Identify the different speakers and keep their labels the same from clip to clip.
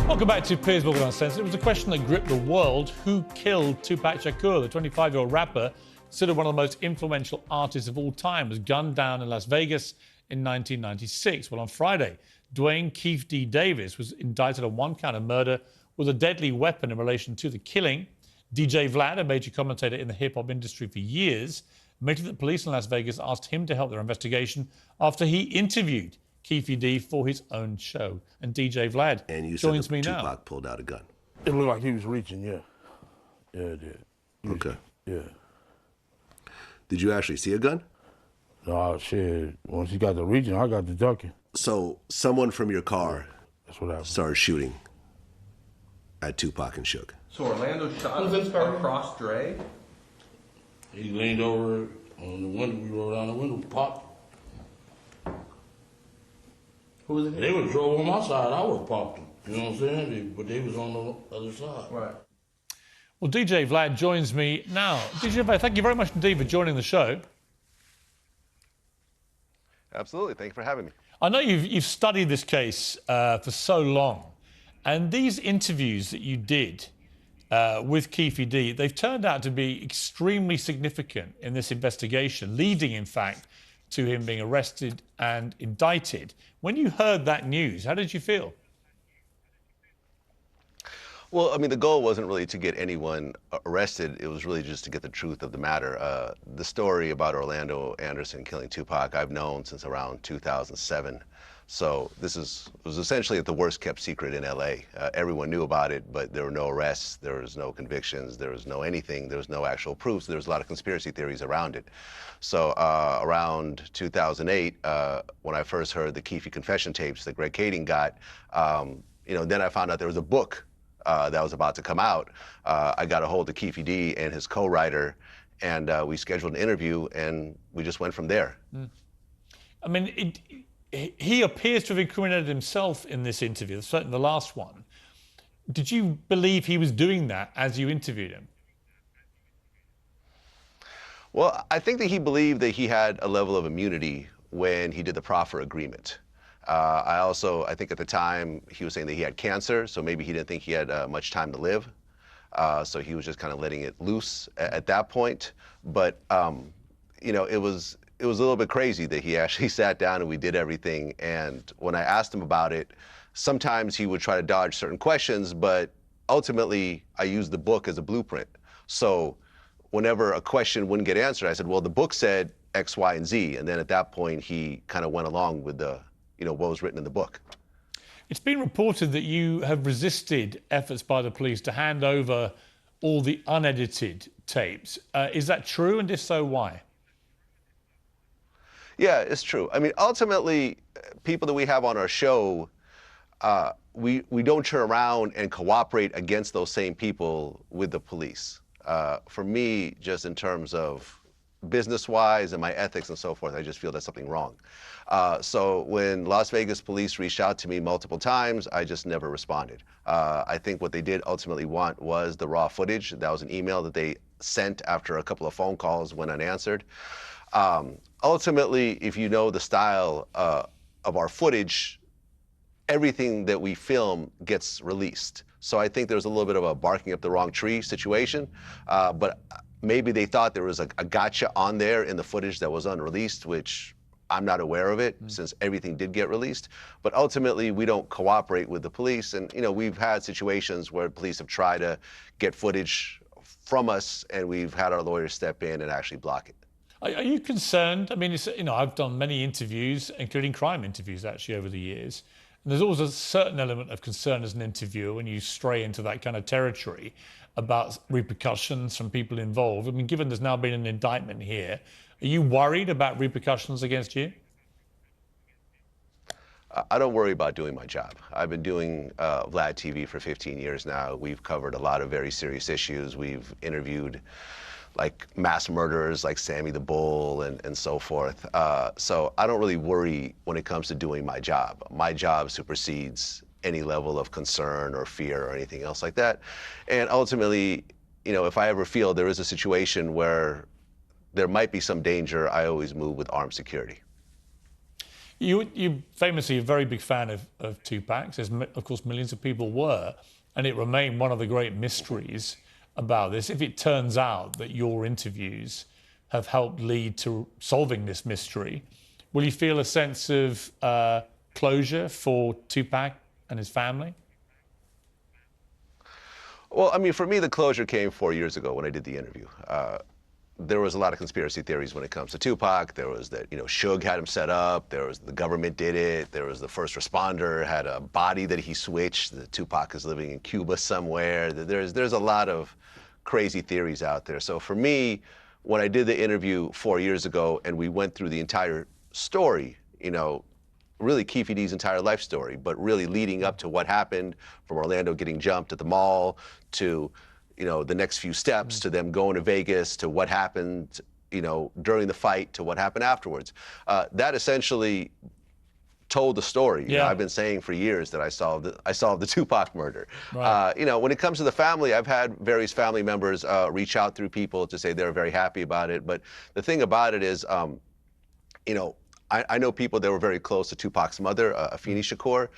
Speaker 1: Welcome back to Piers Morgan Uncensored. It was a question that gripped the world. Who killed Tupac Shakur? The 25-year-old rapper, considered one of the most influential artists of all time, was gunned down in Las Vegas in 1996. Well, on Friday, Dwayne Keefe D. Davis was indicted on one count of murder with a deadly weapon in relation to the killing. DJ Vlad, a major commentator in the hip-hop industry for years, admitted that police in Las Vegas asked him to help their investigation after he interviewed Keefe D for his own show. And DJ Vlad
Speaker 2: and you
Speaker 1: joins
Speaker 2: said
Speaker 1: me
Speaker 2: Tupac
Speaker 1: now.
Speaker 2: pulled out a gun.
Speaker 3: It looked like he was reaching, yeah. Yeah, it did.
Speaker 2: Okay.
Speaker 3: Yeah.
Speaker 2: Did you actually see a gun?
Speaker 3: No, shit. Once he got the reaching, I got the ducking.
Speaker 2: So someone from your car
Speaker 3: That's what happened.
Speaker 2: started shooting at Tupac and Suge.
Speaker 4: So Orlando shot across Dre?
Speaker 5: He leaned over on the window, we rolled down the window, popped.
Speaker 4: Who was it?
Speaker 5: They would drove on my side, I would have popped them. You know what I'm saying? But they was on the other side.
Speaker 4: Right.
Speaker 1: Well, DJ Vlad joins me now. DJ Vlad, thank you very much indeed for joining the show.
Speaker 6: Absolutely. Thank you for having me.
Speaker 1: I know you've studied this case for so long, and these interviews that you did with Keefe D, they've turned out to be extremely significant in this investigation, leading, in fact, to him being arrested and indicted. When you heard that news, how did you feel?
Speaker 6: Well, I mean, the goal wasn't really to get anyone arrested. It was really just to get the truth of the matter. The story about Orlando Anderson killing Tupac, I've known since around 2007. So this was essentially the worst kept secret in LA. Everyone knew about it, but there were no arrests, there was no convictions, there was no anything, there was no actual proof. So there was a lot of conspiracy theories around it. So around 2008, when I first heard the Keefe confession tapes that Greg Kading got, then I found out there was a book that was about to come out. I got a hold of Keefe D and his co-writer, and we scheduled an interview, and we just went from there.
Speaker 1: I mean, he appears to have incriminated himself in this interview, certainly the last one. Did you believe he was doing that as you interviewed him?
Speaker 6: Well, I think that he believed that he had a level of immunity when he did the proffer agreement. I think at the time he was saying that he had cancer, so maybe he didn't think he had much time to live. So he was just kind of letting it loose at that point. But, it was a little bit crazy that he actually sat down and we did everything. And when I asked him about it, sometimes he would try to dodge certain questions, but ultimately I used the book as a blueprint. So whenever a question wouldn't get answered, I said, well, the book said X, Y, and Z. And then at that point, he kind of went along with what was written in the book.
Speaker 1: It's been reported that you have resisted efforts by the police to hand over all the unedited tapes. Is that true? And if so, why?
Speaker 6: Yeah, it's true. I mean, ultimately, people that we have on our show, we don't turn around and cooperate against those same people with the police. For me, just in terms of business-wise and my ethics and so forth, I just feel there's something wrong. So when Las Vegas police reached out to me multiple times, I just never responded. I think what they did ultimately want was the raw footage. That was an email that they sent after a couple of phone calls went unanswered. Ultimately, if you know the style of our footage, everything that we film gets released. So I think there's a little bit of a barking up the wrong tree situation, but maybe they thought there was a gotcha on there in the footage that was unreleased, which I'm not aware of it since everything did get released. But ultimately, we don't cooperate with the police. And, we've had situations where police have tried to get footage from us, and we've had our lawyers step in and actually block it.
Speaker 1: Are you concerned? I mean, I've done many interviews, including crime interviews, actually, over the years. And there's always a certain element of concern as an interviewer when you stray into that kind of territory about repercussions from people involved. I mean, given there's now been an indictment here, are you worried about repercussions against you?
Speaker 6: I don't worry about doing my job. I've been doing Vlad TV for 15 years now. We've covered a lot of very serious issues. We've interviewed like mass murderers like Sammy the Bull and so forth. So I don't really worry when it comes to doing my job. My job supersedes any level of concern or fear or anything else like that. And ultimately, if I ever feel there is a situation where there might be some danger, I always move with armed security.
Speaker 1: You famously a very big fan of Tupac's, as of course millions of people were, and it remained one of the great mysteries about this. If it turns out that your interviews have helped lead to solving this mystery, will you feel a sense of closure for Tupac and his family?
Speaker 6: Well, I mean, for me, the closure came 4 years ago when I did the interview. There was a lot of conspiracy theories when it comes to Tupac. There was that, Suge had him set up. There was the government did it. There was the first responder had a body that he switched. The Tupac is living in Cuba somewhere. There's a lot of crazy theories out there. So for me, when I did the interview 4 years ago and we went through the entire story, really Keefe D's entire life story, but really leading up to what happened from Orlando getting jumped at the mall to, the next few steps to them going to Vegas to what happened, during the fight to what happened afterwards. That essentially told the story.
Speaker 1: Yeah.
Speaker 6: I've been saying for years that I solved the Tupac murder.
Speaker 1: Right.
Speaker 6: When it comes to the family, I've had various family members reach out through people to say they're very happy about it. But the thing about it is, I know people that were very close to Tupac's mother, Afeni Shakur,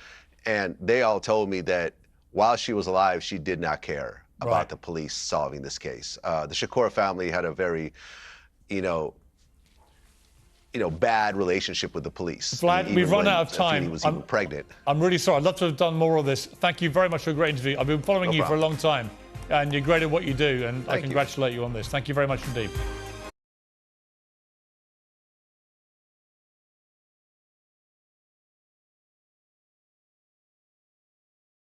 Speaker 6: and they all told me that while she was alive, she did not care about the police solving this case. The Shakur family had a very, bad relationship with the police.
Speaker 1: Vlad, we've run out of time.
Speaker 6: Afeni was even pregnant.
Speaker 1: I'm really sorry. I'd love to have done more of this. Thank you very much for a great interview. I've been following you for a long time, and you're great at what you do, and I congratulate you on this. Thank you very much indeed.